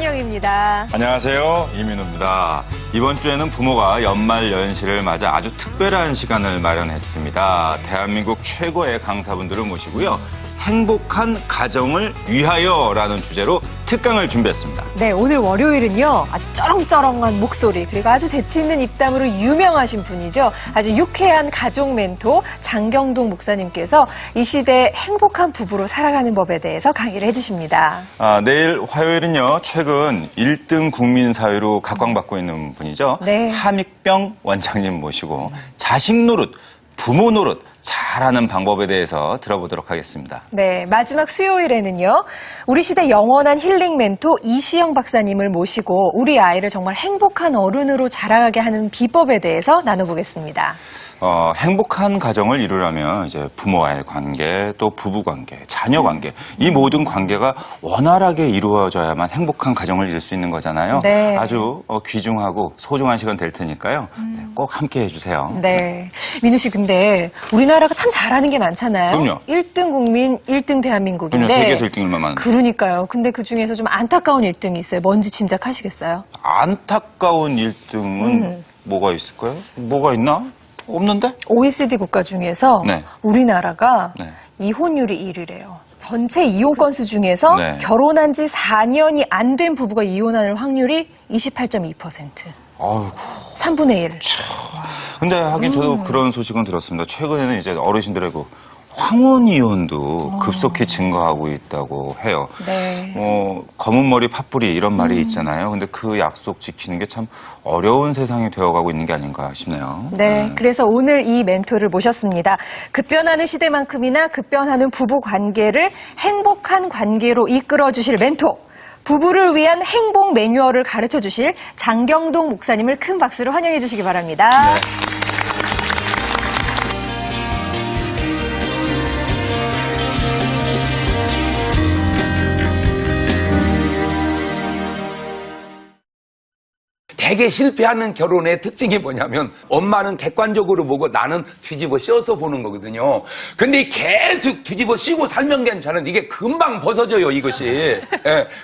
최경영입니다. 안녕하세요. 이민우입니다. 이번 주에는 부모가 연말 연시를 맞아 아주 특별한 시간을 마련했습니다. 대한민국 최고의 강사분들을 모시고요. 행복한 가정을 위하여라는 주제로 특강을 준비했습니다. 네, 오늘 월요일은요. 아주 쩌렁쩌렁한 목소리 그리고 아주 재치있는 입담으로 유명하신 분이죠. 아주 유쾌한 가족 멘토 장경동 목사님께서 이 시대 행복한 부부로 살아가는 법에 대해서 강의를 해주십니다. 내일 화요일은요. 최근 1등 국민 사회로 각광받고 있는 분이죠. 네. 함익병 원장님 모시고 자식 노릇, 부모 노릇 잘하는 방법에 대해서 들어보도록 하겠습니다. 네, 마지막 수요일에는요. 우리 시대 영원한 힐링 멘토 이시영 박사님을 모시고 우리 아이를 정말 행복한 어른으로 자라게 하는 비법에 대해서 나눠보겠습니다. 행복한 가정을 이루려면 이제 부모와의 관계, 또 부부 관계, 자녀 관계, 이 모든 관계가 원활하게 이루어져야만 행복한 가정을 이룰 수 있는 거잖아요. 네. 아주 귀중하고 소중한 시간 될 테니까요. 네, 꼭 함께 해주세요. 네. 민우 씨, 근데 우리나라가 참 잘하는 게 많잖아요. 그럼요. 1등 국민, 1등 대한민국인데. 그럼요. 세계에서 1등일만 많은. 그러니까요. 근데 그 중에서 좀 안타까운 1등이 있어요. 뭔지 짐작하시겠어요? 안타까운 1등은 뭐가 있을까요? 뭐가 있나? 없는데? OECD 국가 중에서 네. 우리나라가 네. 이혼율이 1위래요. 전체 이혼 건수 중에서 네. 결혼한 지 4년이 안 된 부부가 이혼하는 확률이 28.2%. 아이고. 3분의 1. 근데 하긴 저도 그런 소식은 들었습니다. 최근에는 이제 어르신들의 그 황혼 이혼도 급속히 증가하고 있다고 해요. 네. 검은 머리 팥뿌리 이런 말이 있잖아요. 근데 그 약속 지키는 게 참 어려운 세상이 되어가고 있는 게 아닌가 싶네요. 네, 그래서 오늘 이 멘토를 모셨습니다. 급변하는 시대만큼이나 급변하는 부부 관계를 행복한 관계로 이끌어주실 멘토. 부부를 위한 행복 매뉴얼을 가르쳐 주실 장경동 목사님을 큰 박수로 환영해 주시기 바랍니다. 네. 되게 실패하는 결혼의 특징이 뭐냐면 엄마는 객관적으로 보고 나는 뒤집어 씌워서 보는 거거든요. 근데 계속 뒤집어 씌우고 살면 괜찮은데 이게 금방 벗어져요, 이것이. 예.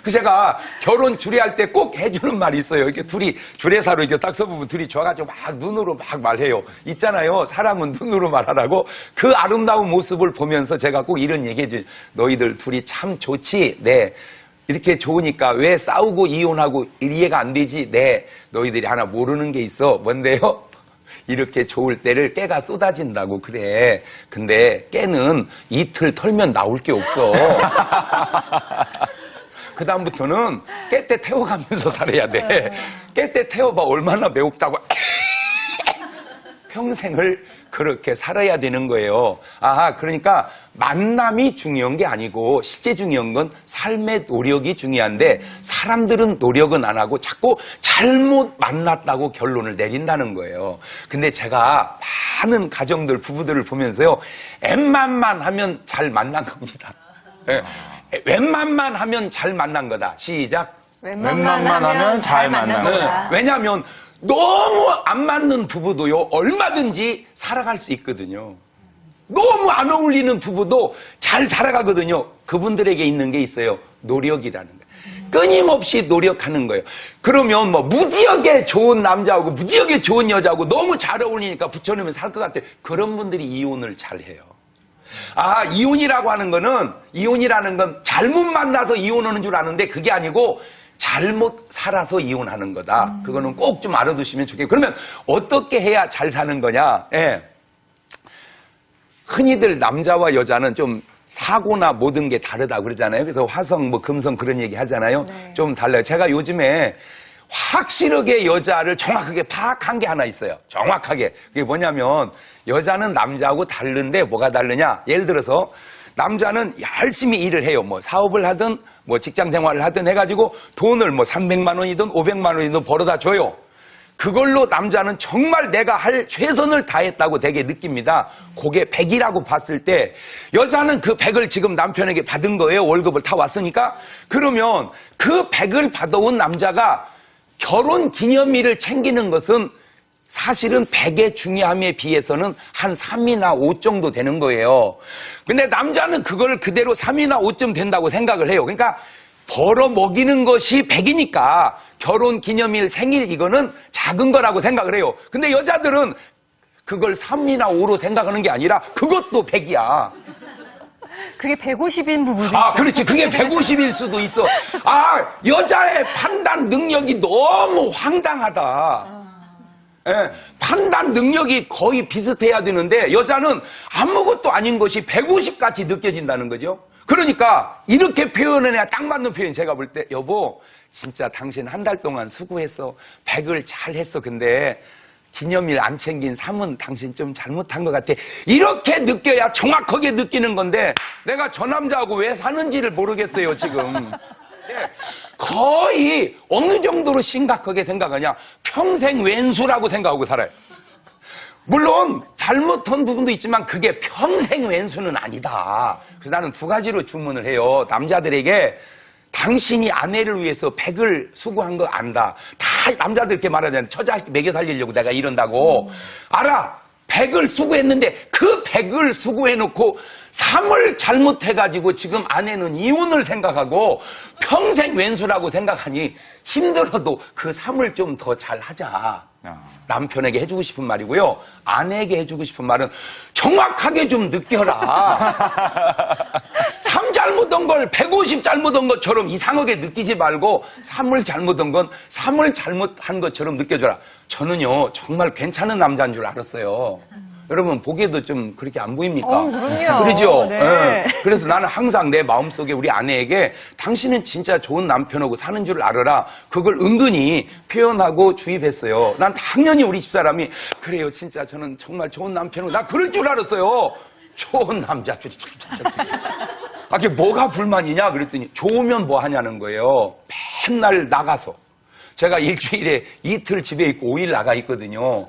그래서 제가 결혼 주례할 때 꼭 해주는 말이 있어요. 이렇게 둘이 주례사로 이렇게 딱 서보면 둘이 좋아가지고 막 눈으로 막 말해요. 있잖아요. 사람은 눈으로 말하라고. 그 아름다운 모습을 보면서 제가 꼭 이런 얘기해줘. 너희들 둘이 참 좋지? 네. 이렇게 좋으니까 왜 싸우고 이혼하고 이해가 안 되지? 네, 너희들이 하나 모르는 게 있어. 뭔데요? 이렇게 좋을 때를 깨가 쏟아진다고 그래. 근데 깨는 이틀 털면 나올 게 없어. 그 다음부터는 깨때 태워가면서 살아야 돼. 깨때 태워봐 얼마나 매웁다고. 평생을 그렇게 살아야 되는 거예요. 그러니까 만남이 중요한 게 아니고 실제 중요한 건 삶의 노력이 중요한데 사람들은 노력은 안 하고 자꾸 잘못 만났다고 결론을 내린다는 거예요. 근데 제가 많은 가정들, 부부들을 보면서요. 웬만만 하면 잘 만난 겁니다. 웬만만 하면 잘 만난 거다. 시작. 웬만만 하면 잘 만난 거다. 왜냐하면 너무 안 맞는 부부도요, 얼마든지 살아갈 수 있거든요. 너무 안 어울리는 부부도 잘 살아가거든요. 그분들에게 있는 게 있어요. 노력이라는 거예요. 끊임없이 노력하는 거예요. 그러면 뭐 무지하게 좋은 남자하고 무지하게 좋은 여자하고 너무 잘 어울리니까 붙여놓으면 살 것 같아. 그런 분들이 이혼을 잘 해요. 이혼이라는 건 잘못 만나서 이혼하는 줄 아는데 그게 아니고 잘못 살아서 이혼하는 거다. 그거는 꼭 좀 알아두시면 좋겠고. 그러면 어떻게 해야 잘 사는 거냐? 예. 흔히들 남자와 여자는 좀 사고나 모든 게 다르다 그러잖아요. 그래서 화성, 금성 그런 얘기 하잖아요. 네. 좀 달라요. 제가 요즘에 확실하게 여자를 정확하게 파악한 게 하나 있어요. 정확하게. 그게 뭐냐면 여자는 남자하고 다른데 뭐가 다르냐? 예를 들어서 남자는 열심히 일을 해요. 사업을 하든 직장 생활을 하든 해가지고 돈을 300만 원이든 500만 원이든 벌어다 줘요. 그걸로 남자는 정말 내가 할 최선을 다했다고 되게 느낍니다. 그게 100이라고 봤을 때 여자는 그 100을 지금 남편에게 받은 거예요. 월급을 다 왔으니까. 그러면 그 100을 받아온 남자가 결혼 기념일을 챙기는 것은 사실은 100의 중요함에 비해서는 한 3이나 5 정도 되는 거예요. 근데 남자는 그걸 그대로 3이나 5점 된다고 생각을 해요. 그러니까 벌어 먹이는 것이 100이니까 결혼 기념일 생일 이거는 작은 거라고 생각을 해요. 근데 여자들은 그걸 3이나 5로 생각하는 게 아니라 그것도 100이야. 그게 150인 부부도 아, 있고. 그렇지. 그게 150일 수도 있어. 아, 여자의 판단 능력이 너무 황당하다. 예, 판단 능력이 거의 비슷해야 되는데 여자는 아무것도 아닌 것이 150같이 느껴진다는 거죠. 그러니까 이렇게 표현해야 딱 맞는 표현. 제가 볼 때 여보 진짜 당신 한 달 동안 수고했어. 100을 잘 했어. 근데 기념일 안 챙긴 3은 당신 좀 잘못한 것 같아. 이렇게 느껴야 정확하게 느끼는 건데 내가 저 남자하고 왜 사는지를 모르겠어요 지금. 거의 어느 정도로 심각하게 생각하냐. 평생 왼수라고 생각하고 살아요. 물론 잘못한 부분도 있지만 그게 평생 왼수는 아니다. 그래서 나는 두 가지로 주문을 해요. 남자들에게 당신이 아내를 위해서 100을 수고한 거 안다. 다 남자들 이렇게 말하잖아요. 처자식 먹여 살리려고 내가 이런다고. 알아. 100을 수고했는데 그 100을 수고해놓고 3을 잘못해가지고 지금 아내는 이혼을 생각하고 평생 왼수라고 생각하니 힘들어도 그 3을 좀 더 잘하자. 남편에게 해주고 싶은 말이고요. 아내에게 해주고 싶은 말은 정확하게 좀 느껴라. 3 잘못한 걸 150 잘못한 것처럼 이상하게 느끼지 말고 3을 잘못한 건 3을 잘못한 것처럼 느껴줘라. 저는요 정말 괜찮은 남자인 줄 알았어요. 여러분 보기에도 좀 그렇게 안 보입니까? 그럼요. 그러죠? 네. 예. 그래서 나는 항상 내 마음속에 우리 아내에게 당신은 진짜 좋은 남편하고 사는 줄 알아라. 그걸 은근히 표현하고 주입했어요. 난 당연히 우리 집사람이 그래요. 진짜 저는 정말 좋은 남편이고 나 그럴 줄 알았어요. 좋은 남자. 아, 그게 뭐가 불만이냐 그랬더니 좋으면 뭐 하냐는 거예요. 맨날 나가서. 제가 일주일에 이틀 집에 있고 5일 나가 있거든요.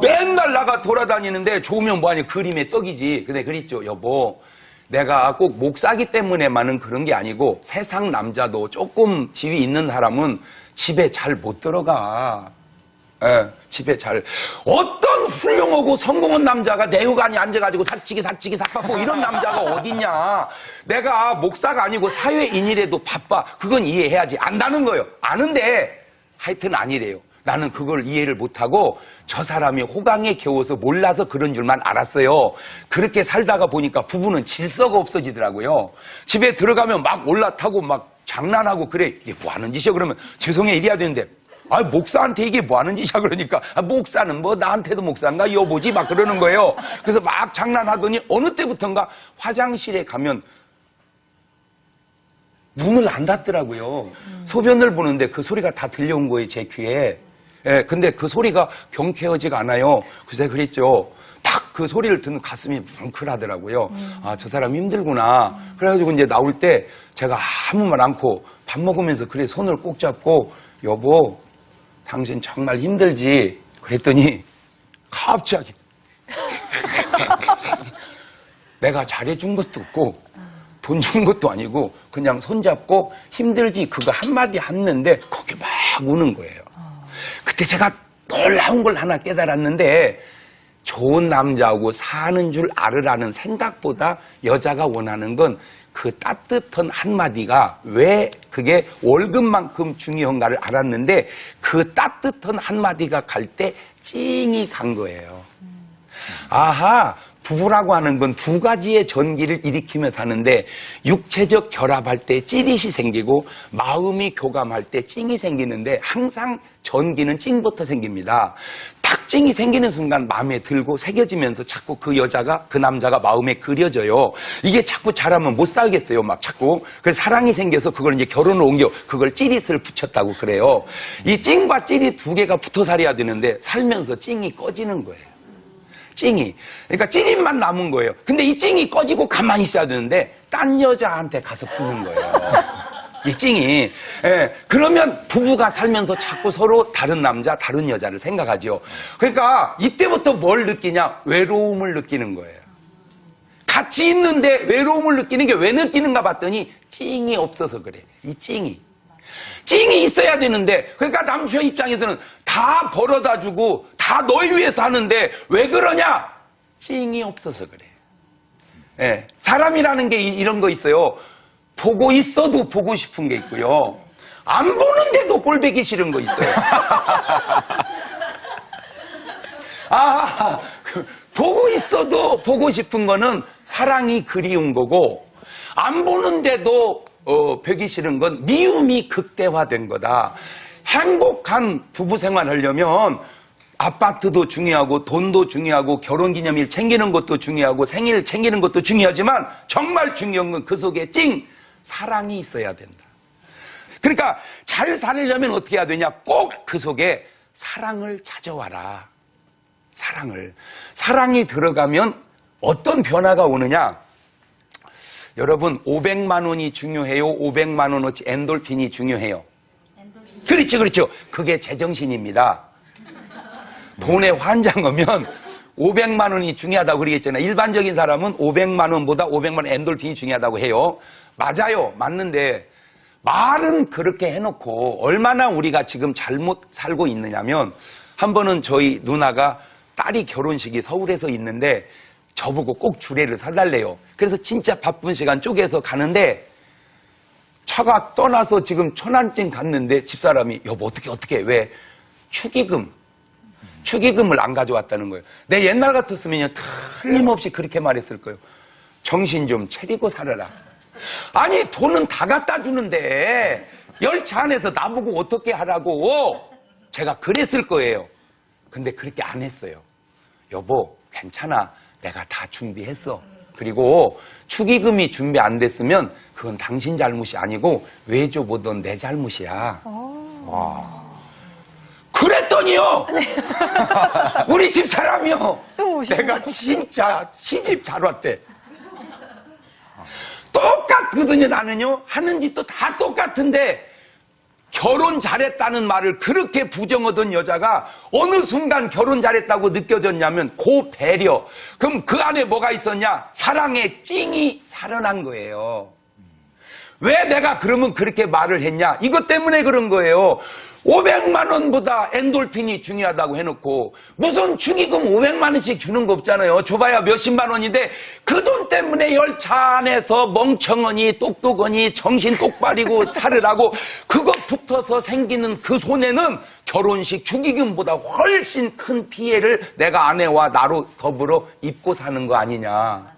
맨날 나가 돌아다니는데 좋으면 뭐하냐. 그림의 떡이지. 근데 그랬죠. 여보 내가 꼭 목사기 때문에만은 그런 게 아니고 세상 남자도 조금 지위 있는 사람은 집에 잘 못 들어가. 예, 집에 잘. 어떤 훌륭하고 성공한 남자가 내후관이 앉아가지고 삭치기 삭바고 이런 남자가 어딨냐. 내가 목사가 아니고 사회인이라도 바빠. 그건 이해해야지. 안다는 거예요. 아는데 하여튼 아니래요. 나는 그걸 이해를 못하고 저 사람이 호강에 겨워서 몰라서 그런 줄만 알았어요. 그렇게 살다가 보니까 부부는 질서가 없어지더라고요. 집에 들어가면 막 올라타고 막 장난하고 그래. 이게 뭐 하는 짓이야 그러면 죄송해 이래야 되는데 아 목사한테 이게 뭐 하는 짓이야 그러니까 아, 목사는 뭐 나한테도 목사인가 여보지 막 그러는 거예요. 그래서 막 장난하더니 어느 때부턴가 화장실에 가면 문을 안 닫더라고요. 소변을 보는데 그 소리가 다 들려온 거예요, 제 귀에. 예, 근데 그 소리가 경쾌하지가 않아요. 그래서 제가 그랬죠. 딱 그 소리를 듣는 가슴이 뭉클하더라고요. 아, 저 사람 힘들구나. 그래가지고 이제 나올 때 제가 아무 말 않고 밥 먹으면서 그래 손을 꼭 잡고 여보, 당신 정말 힘들지? 그랬더니 갑자기 내가 잘해준 것도 없고 돈 준 것도 아니고 그냥 손잡고 힘들지 그거 한마디 했는데 거기 막 우는 거예요. 그때 제가 놀라운 걸 하나 깨달았는데 좋은 남자하고 사는 줄 알으라는 생각보다 여자가 원하는 건 그 따뜻한 한마디가 왜 그게 월급만큼 중요한가를 알았는데 그 따뜻한 한마디가 갈 때 찡이 간 거예요. 아하, 부부라고 하는 건 두 가지의 전기를 일으키며 사는데 육체적 결합할 때 찌릿이 생기고 마음이 교감할 때 찡이 생기는데 항상 전기는 찡부터 생깁니다. 탁 찡이 생기는 순간 마음에 들고 새겨지면서 자꾸 그 여자가 그 남자가 마음에 그려져요. 이게 자꾸 잘하면 못 살겠어요. 막 자꾸. 그래서 사랑이 생겨서 그걸 이제 결혼을 옮겨 그걸 찌릿을 붙였다고 그래요. 이 찡과 찌릿 두 개가 붙어 살아야 되는데 살면서 찡이 꺼지는 거예요. 찡이. 그러니까 찌릿만 남은 거예요. 근데 이 찡이 꺼지고 가만히 있어야 되는데 딴 여자한테 가서 푸는 거예요. 이 찡이. 예, 그러면 부부가 살면서 자꾸 서로 다른 남자, 다른 여자를 생각하죠. 그러니까 이때부터 뭘 느끼냐? 외로움을 느끼는 거예요. 같이 있는데 외로움을 느끼는 게 왜 느끼는가 봤더니 찡이 없어서 그래. 이 찡이. 찡이 있어야 되는데 그러니까 남편 입장에서는 다 벌어다 주고 다 널 위해서 하는데 왜 그러냐? 찡이 없어서 그래. 예, 사람이라는 게 이런 거 있어요. 보고 있어도 보고 싶은 게 있고요. 안 보는데도 꼴보기 싫은 거 있어요. 보고 있어도 보고 싶은 거는 사랑이 그리운 거고, 안 보는데도 보기 싫은 건 미움이 극대화된 거다. 행복한 부부 생활 하려면 아파트도 중요하고 돈도 중요하고 결혼기념일 챙기는 것도 중요하고 생일 챙기는 것도 중요하지만 정말 중요한 건 그 속에 사랑이 있어야 된다. 그러니까 잘 살려면 어떻게 해야 되냐? 꼭 그 속에 사랑을 찾아와라. 사랑이 들어가면 어떤 변화가 오느냐? 여러분 500만 원이 중요해요? 500만 원어치 엔돌핀이 중요해요? 그렇죠. 그게 제정신입니다. 돈에 환장하면 500만 원이 중요하다고 그러겠잖아요. 일반적인 사람은 500만 원보다 500만 원 엔돌핀이 중요하다고 해요. 맞아요. 맞는데 말은 그렇게 해놓고 얼마나 우리가 지금 잘못 살고 있느냐면, 한 번은 저희 누나가 딸이 결혼식이 서울에서 있는데 저보고 꼭 주례를 사달래요. 그래서 진짜 바쁜 시간 쪼개서 가는데 차가 떠나서 지금 천안쯤 갔는데 집사람이 여보 어떻게 왜 축의금을 안 가져왔다는 거예요. 내 옛날 같았으면요 틀림없이 그렇게 말했을 거예요. 정신 좀 차리고 살아라. 아니 돈은 다 갖다 주는데 열차 안에서 나보고 어떻게 하라고 제가 그랬을 거예요. 근데 그렇게 안 했어요. 여보 괜찮아 내가 다 준비했어. 그리고 축의금이 준비 안 됐으면 그건 당신 잘못이 아니고 외조 보던 내 잘못이야. 와. 그랬더니요. 우리 집 사람이요. 또 오시는 내가 진짜 시집 잘 왔대. 똑같거든요. 나는요. 하는 짓도 다 똑같은데 결혼 잘했다는 말을 그렇게 부정하던 여자가 어느 순간 결혼 잘했다고 느껴졌냐면 그 배려. 그럼 그 안에 뭐가 있었냐? 사랑의 찡이 살아난 거예요. 왜 내가 그러면 그렇게 말을 했냐? 이것 때문에 그런 거예요. 500만 원보다 엔돌핀이 중요하다고 해놓고 무슨 축의금 500만 원씩 주는 거 없잖아요. 줘봐야 몇십만 원인데 그 돈 때문에 열차 안에서 멍청하니 똑똑하니 정신 똑바리고 살으라고 그거 붙어서 생기는 그 손해는 결혼식 축의금보다 훨씬 큰 피해를 내가 아내와 나로 더불어 입고 사는 거 아니냐.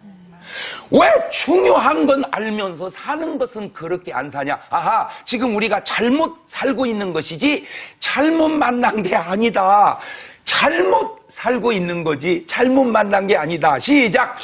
왜 중요한 건 알면서 사는 것은 그렇게 안 사냐? 아하, 지금 우리가 잘못 살고 있는 것이지 잘못 만난 게 아니다. 잘못 살고 있는 거지 잘못 만난 게 아니다. 시작!